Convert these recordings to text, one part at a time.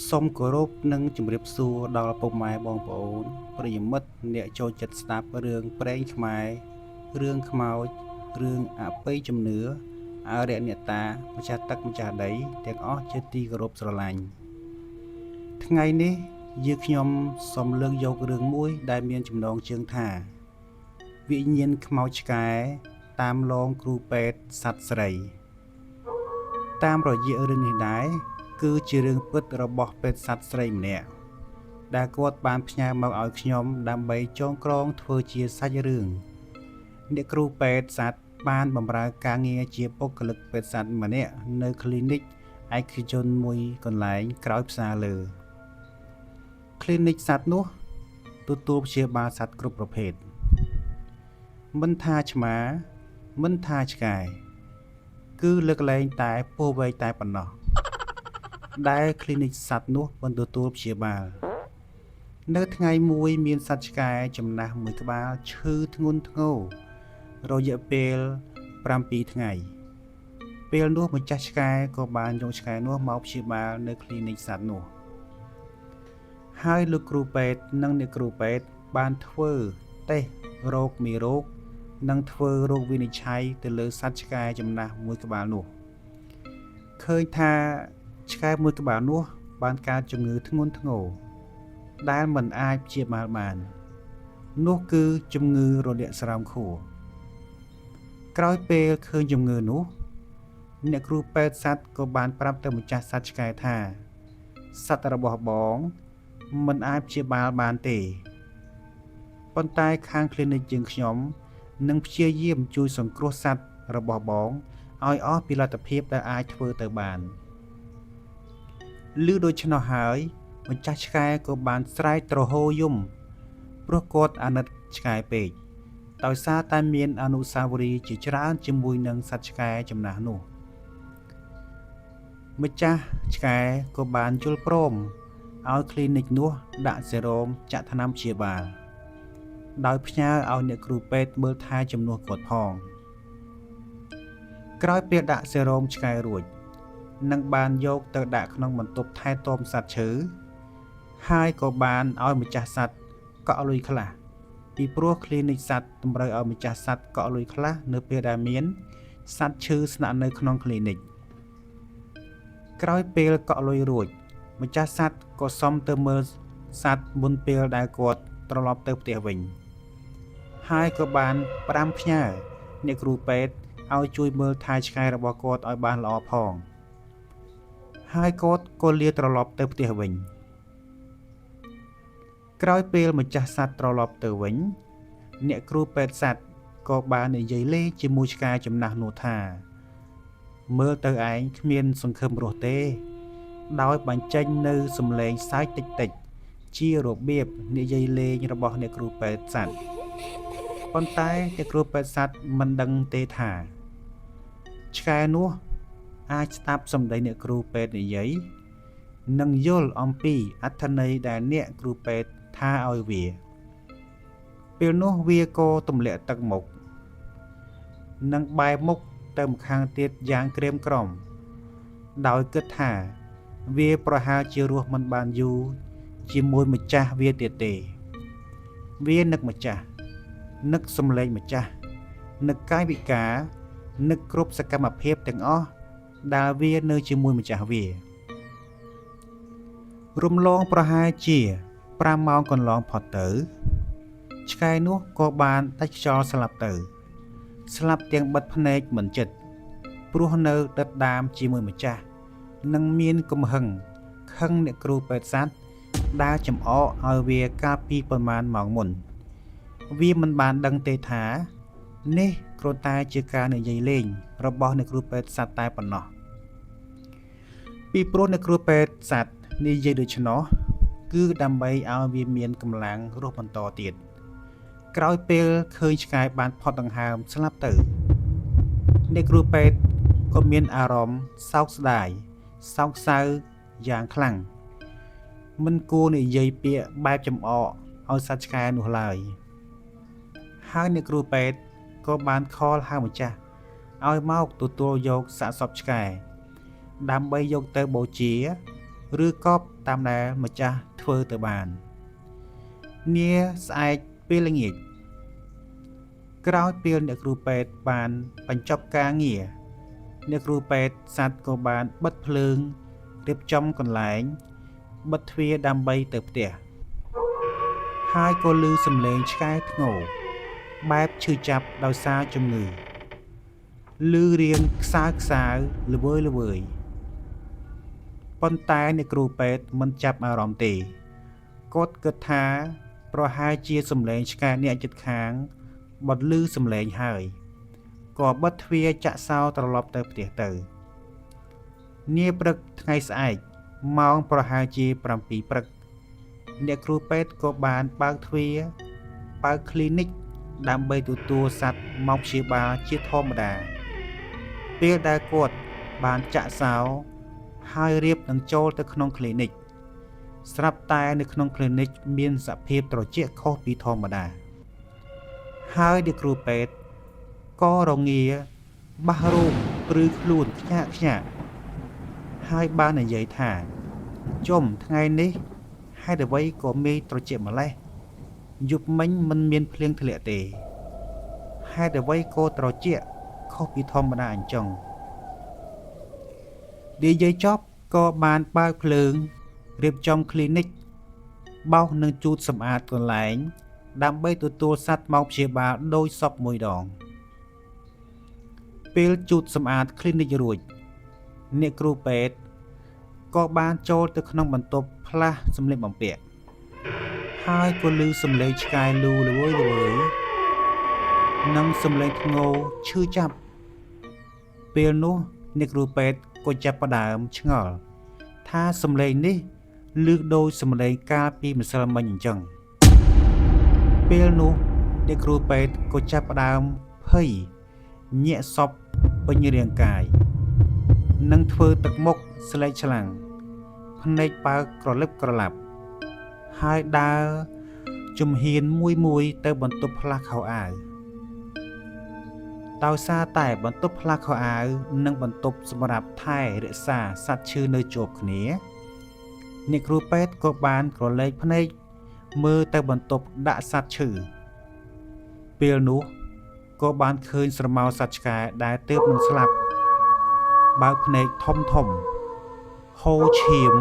សូមគោរពនិងជម្រាបសួរដល់ពុកម៉ែបងប្អូនប្រិយមិត្តអ្នកចូលចិត្តស្ដាប់រឿងព្រេងខ្មែររឿងខ្មោចរឿងអបិយជំនឿអរិយអ្នកតាម្ចាស់ទឹកម្ចាស់ដីទាំងអស់ជាទីគោរពស្រឡាញ់ថ្ងៃនេះយើងខ្ញុំសូមលើកយករឿងមួយដែលមានចំណងជើងថាវិញ្ញាណខ្មោចឆ្កែតាមលងគ្រូពេទ្យសត្វស្រីតាមរយៈរឿងនេះដែរគឺជារឿងពិតរបស់ពេទ្យសត្វស្រីម្នាក់ដែលគាត់បានផ្ញើមកឲ្យខ្ញុំដើម្បីចងក្រងធ្វើជាសាច់រឿងអ្នកគ្រូពេទ្យសត្វបានបម្រើការងារជាបុគ្គលិកពេទ្យសត្វម្នាក់នៅ clinic ឯកជនមួយកន្លែងក្រោយផ្សារលើ clinic សត្វនោះទទួលព្យាបាលសត្វគ្រប់ប្រភេទមិនថាឆ្មាមិនថាឆ្កែគឺលើកលែងតែពស់វែកតែប៉ុណ្ណោះដែល clinic សត្វនោះមិនទទួលព្យាបាលនៅថ្ងៃមួយមានសត្វឆ្កែចំណាស់មួយក្បាលឈឺធ្ងន់ធ្ងររយៈពេល7ថ្ងៃពេលនោះម្ចាស់ឆ្កែក៏បានយកឆ្កែនោះមកព្យាបាលនៅ clinic សត្វនោះហើយលោកគ្រូពេទ្យនិងអ្នកគ្រូពេទ្យបានធ្វើតេស្តរោគមេរោគនិងធ្វើរោគវិនិច្ឆ័យទៅលើសត្វឆ្កែចំណាស់មួយក្បាលនោះឃើញថាឆ្កែមួយក្បាលនោះបានកើតជំងឺធ្ងន់ធ្ងរដែលមិនអាចព្យាបាលបាននោះគឺជំងឺរលាកស្រោមខួរក្រោយពេលឃើញជំងឺនោះអ្នកគ្រូពេទ្យសត្វក៏បានប្រាប់ទៅម្ចាស់សត្វឆ្កែថាសត្វរបស់បងមិនអាចព្យាបាលបានទេប៉ុន្តែខាង clinic យើងខ្ញុំនឹងព្យាយាមជួយសង្គ្រោះសត្វរបស់បងឲ្យអស់ពីលទ្ធភាពដែលអាចធ្វើទៅបានឮដូច្នោះហើយម្ចាស់ឆ្កែក៏បានស្រែកទ្រហោយំព្រោះគាត់អាណិតឆ្កែពេកដោយសារតែមានអនុស្សាវរីយ៍ជាច្រើនជាមួយនឹងសត្វឆ្កែចំណាស់នោះម្ចាស់ឆ្កែក៏បានយល់ព្រមឲ្យ clinic នោះដាក់សេរ៉ូមចាក់ថ្នាំព្យាបាលដោយផ្ញើឲ្យអ្នកគ្រូពេទ្យមើលថែជំនួសគាត់ផងក្រោយពេលដាក់សេរ៉ូមឆ្កែរួចនឹងបានយកទៅដាក់ក្នុងបន្ទប់ថែទាំសត្វឈឺហើយក៏បានឲ្យម្ចាស់សត្វកក់លុយខ្លះពីព្រោះ clinic សត្វតម្រូវឲ្យម្ចាស់សត្វកក់លុយខ្លះនៅពេលដែលមានសត្វឈឺស្នាក់នៅក្នុង clinic ក្រោយពេលកក់លុយរួចម្ចាស់សត្វក៏សុំទៅមើលសត្វមុនពេលដែលគាត់ត្រឡប់ទៅផ្ទះវិញហើយក៏បានផ្ញើអ្នកគ្រូពេទ្យឲ្យជួយមើលថែឆ្កែរបស់គាត់ឲ្យបានល្អផងហើយគាត់ក៏លាត្រឡប់ទៅផ្ទះវិញក្រោយពេលម្ចាស់សត្វត្រឡប់ទៅវិញអ្នកគ្រូពេទ្យសត្វក៏បាននិយាយលេងជាមួយឆ្កែចំណាស់នោះថាមើលទៅឯងគ្មានសង្ឃឹមរស់ទេដោយបញ្ចេញនៅសំឡេងសើចតិចៗជារបៀបនិយាយលេងរបស់អ្នកគ្រូពេទ្យសត្វប៉ុន្តែអ្នកគ្រូពេទ្យសត្វមិនដឹងទេថាឆ្កែនោះអាចស្ដាប់សម្ដីអ្នកគ្រូពេទ្យនិយាយនិងយល់អំពីអត្ថន័យដែលអ្នកគ្រូពេទ្យថាឲ្យវាពេលនោះវាក៏ទម្លាក់ទឹកមុខនិងបែរមុខទៅម្ខាងទៀតយ៉ាងក្រៀមក្រំដោយគិតថាវាប្រហែលជារស់មិនបានយូរជាមួយម្ចាស់វាទៀតទេវានឹកម្ចាស់នឹកសំឡេងម្ចាស់នឹកកាយវិការនឹកគ្រប់សកម្មភាពទាំងអស់ដែលវានៅជាមួយម្ចាស់វារំលងប្រហែលជា5ម៉ោងកន្លងផុតទៅឆ្កែនោះក៏បានដាច់ខ្យល់ស្លាប់ទៅស្លាប់ទាំងបិទភ្នែកមិនជិតព្រោះនៅដិតដាមជាមួយម្ចាស់និងមានកំហឹងខឹងអ្នកគ្រូពេទ្យសត្វដែលចំអកឲ្យវាកាលពីប្រមាណម៉ោងមុនវាមិនបានដឹងទេថានេះគ្រាន់តែជាការនិយាយលេងរបស់អ្នកគ្រូពេទ្យសត្វតែប៉ុណ្ណោះពីព្រោះអ្នកគ្រូពេទ្យសត្វនិយាយដូច្នោះគឺដើម្បីឲ្យវាមានកម្លាំងរស់បន្តទៀតក្រោយពេលឃើញឆ្កែបានផុតដង្ហើមស្លាប់ទៅអ្នកគ្រូពេទ្យក៏មានអារម្មណ៍សោកស្ដាយសោកសៅយ៉ាងខ្លាំងមិនគួរនិយាយពាក្យបែបចំអកឲ្យសត្វឆ្កែនោះឡើយហើយអ្នកគ្រូពេទ្យក៏បានខលហៅម្ចាស់ឲ្យមកទទួលយកសាកសពឆ្កែដើម្បីយកទៅបូជា ឬកប់តាមដែលម្ចាស់ធ្វើទៅបាននាស្អែកពេលល្ងាចក្រោយពេលអ្នកគ្រូពេទ្យបានបញ្ចប់ការងារអ្នកគ្រូពេទ្យសត្វក៏បានបិទភ្លើងរៀបចំកន្លែងបិទទ្វារដើម្បីទៅផ្ទះហើយក៏ឮសំឡេងឆ្កែធ្ងរបែបឈឺចាប់ដោយសារជំងឺឮរៀងខ្សើល្វើយប៉ុន្តែអ្នកគ្រូពេទ្យមិនចាប់អារម្មណ៍ទេគាត់គិតថាប្រហែលជាសំឡេងឆ្កែអ្នកជិតខាងបន្លឺសំឡេងហើយក៏បិទទ្វារចាក់សោត្រឡប់ទៅផ្ទះទៅនាព្រឹកថ្ងៃស្អែកម៉ោងប្រហែលជា7ព្រឹកអ្នកគ្រូពេទ្យក៏បានបើកទ្វារបើក clinic ដើម្បីទទួលសត្វមកព្យាបាលជាធម្មតាពេលដែលគាត់បានចាក់សោហើយរៀបនឹងចូលទៅក្នុង clinic ស្រាប់តែនៅក្នុង clinic មានសភាពត្រជាក់ខុសពីធម្មតាហើយអ្នកគ្រូពេទ្យក៏រងាបះរូបព្រឺខ្លួនខ្ញាក់ហើយបាននិយាយថាជុំថ្ងៃនេះហេតុអ្វីក៏មេត្រជាក់ម្លេះយប់មិញមិនមានភ្លៀងធ្លាក់ទេហេតុអ្វីក៏ត្រជាក់ខុសពីធម្មតាអញ្ចឹងនិយាយចប់ក៏បានបើកភ្លើងរៀបចំ clinic បោសនឹងជូតសម្អាតកន្លែងដើម្បីទទួលសត្វមកព្យាបាលដោយសពមួយដងពេលជូតសម្អាត clinic រួចអ្នកគ្រូពេទ្យក៏បានចូលទៅក្នុងបន្ទប់ផ្លាស់សម្លៀកបំពាក់ហើយក៏ឮសំឡេងឆ្កែលូល្វើយនិងសំឡេងធ្ងរឈឺចាប់ពេលនោះអ្នកគ្រូពេទ្យក៏ចាប់ផ្ដើមឆ្ងល់ថាសំឡេងនេះឮដូចសំឡេងកាលពីម្សិលមិញអញ្ចឹងពេលនោះអ្នកគ្រូពេទ្យក៏ចាប់ផ្ដើមភ័យញាក់សពពេញរាងកាយនិងធ្វើទឹកមុខស្លេកឆ្លាំងភ្នែកបើកក្រឡឹបក្រឡាប់ហើយដើរជំហានមួយទៅបន្ទប់ផ្លាស់ខោអាវដោយសារតែបន្ទប់ផ្លាស់ខោអាវនិងបន្ទប់សម្រាប់ថែរក្សាសត្វឈឺនៅជាប់គ្នាអ្នកគ្រូពេទ្យក៏បានក្រឡេកភ្នែកមើលទៅបន្ទប់ដាក់សត្វឈឺពេលនោះក៏បានឃើញស្រមោលសត្វឆ្កែដែលទើបនឹងស្លាប់បើកភ្នែកធំហូរឈាម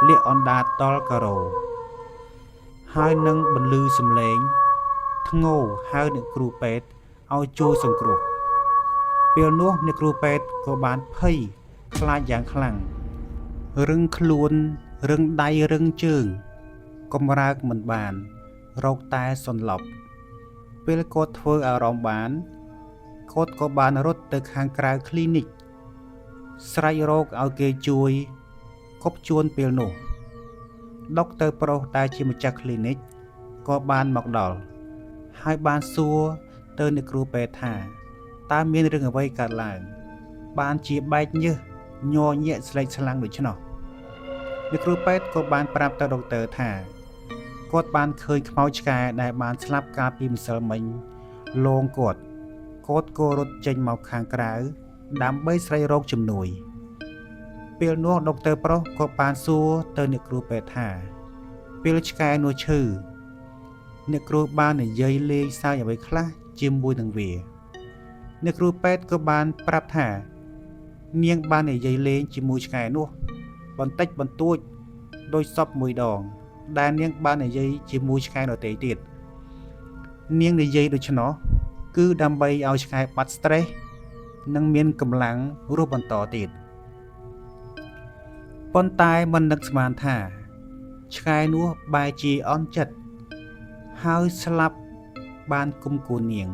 លាក់អណ្ដាតដល់ការ៉ូហើយនឹងបន្លឺសំឡេងធ្ងរហៅអ្នកគ្រូពេទ្យឲ្យជួយសង្គ្រោះពេលនោះអ្នកគ្រូពេទ្យក៏បានភ័យខ្លាចយ៉ាងខ្លាំងរឹងខ្លួនរឹងដៃរឹងជើងកំរើកមិនបានរកតែសន្លប់ពេលគាត់ធ្វើអារម្មណ៍បានគាត់ក៏បានរត់ទៅខាងក្រៅ clinic ស្រែករកឲ្យគេជួយគប់ជួនពេលនោះដុកទ័រប្រុសដែលជាម្ចាស់ clinic ក៏បានមកដល់ហើយបានសួរទៅអ្នកគ្រូពេទ្យថាតើមានរឿងអ្វីកើតឡើងបានជាបែកញើសញ័រញាក់ស្លេកស្លាំងដូច្នោះអ្នកគ្រូពេទ្យក៏បានប្រាប់ទៅដុកទ័រថាគាត់បានឃើញខ្មោចឆ្កែដែលបានស្លាប់កាលពីម្សិលមិញលងគាត់ក៏រត់ចេញមកខាងក្រៅដើម្បីស្វែងរកជំនួយពេលនោះដុកទ័រប្រុសក៏បានសួរទៅអ្នកគ្រូពេទ្យថាពេលឆ្កែនោះឈឺអ្នកគ្រូបាននិយាយលេងសើចអ្វីខ្លះជាមួយនឹងវាអ្នកគ្រូពេទ្យក៏បានប្រាប់ថានាងបាននិយាយលេងជាមួយឆ្កែនោះបន្តិចបន្តួចដោយសពមួយដងដែលនាងបាននិយាយជាមួយឆ្កែដទៃទៀតនាងនិយាយដូច្នោះគឺដើម្បីឲ្យឆ្កែបាត់ stress និងមានកម្លាំងរស់បន្តទៀតប៉ុន្តែមិននឹកស្មានថាឆ្កែនោះបែរជាអន់ចិត្តហើយស្លាប់បានគុំគួននាង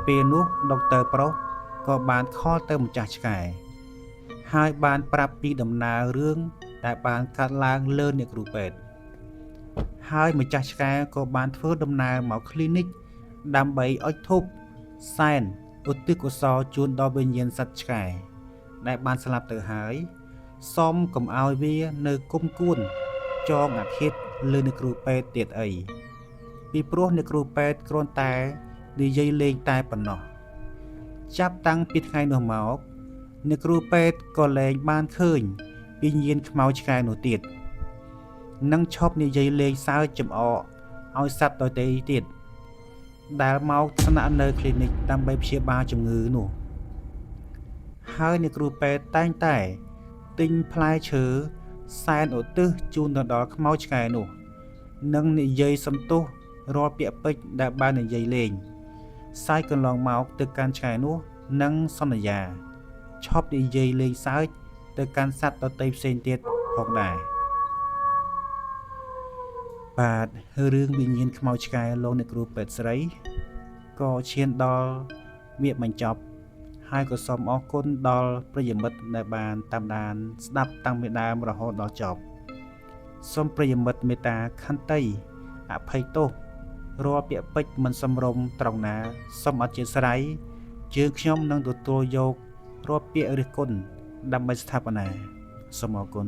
ពេលនោះដុកទ័រប្រុសក៏បានខលទៅម្ចាស់ឆ្កែហើយបានប្រាប់ពីដំណើររឿងដែលបានកើតឡើងលើអ្នកគ្រូពេទ្យហើយម្ចាស់ឆ្កែក៏បានធ្វើដំណើរមក clinic ដើម្បីអុជធូបសែនឧទ្ទិសកុសលជូនដល់វិញ្ញាណសត្វឆ្កែដែលបានស្លាប់ទៅហើយសូមកុំឲ្យវានៅគុំគួនចងអាឃាតលើអ្នកគ្រូពេទ្យទៀតអីពីព្រោះអ្នកគ្រូពេទ្យគ្រាន់តែនិយាយលេងតែប៉ុណ្ណោះចាប់តាំងពីថ្ងៃនោះមកអ្នកគ្រូពេទ្យក៏លែងបានឃើញ ពីញៀនខ្មៅឆ្កែនោះទៀតនឹងឈប់និយាយលេងសើចចំអកឲ្យសត្វដទៃទៀតដែលមកស្នាក់នៅគ្លីនិកដើម្បីព្យាបាលជំងឺនោះហើយអ្នកគ្រូពេទ្យតែងតែទិញផ្លែឈើសែនឧទ្ទិសជូនទៅដល់ខ្មៅឆ្កែនោះនិងនិយាយសំទោសរាល់ពាក្យពេចន៍ដែលបាននិយាយលេងសាយកន្លងមកទៅកាន់ឆ្កែនោះនិងសន្យាឈប់និយាយលេងសើចទៅកាន់សត្វដទៃផ្សេងទៀតផងដែរបាទរឿងវិញ្ញាណខ្មៅឆ្កែលោកអ្នកគ្រូពេទ្យស្រីក៏ឈានដល់មៀកបញ្ចប់ហើយក៏សូមអរគុណដល់ប្រិយមិត្តដែលបានតាមដានស្ដាប់តាំងពីដើមរហូតដល់ចប់សូមប្រិយមិត្តមេត្តាខន្តីអភ័យទោសរាល់ពាក្យពេចន៍មិនសមរម្យត្រង់ណាសូមអធិស្ឋានជើងខ្ញុំនឹងទទួលយករាល់ពាក្យរិះគន់ដើម្បីស្ថាបនាសូមអរគុណ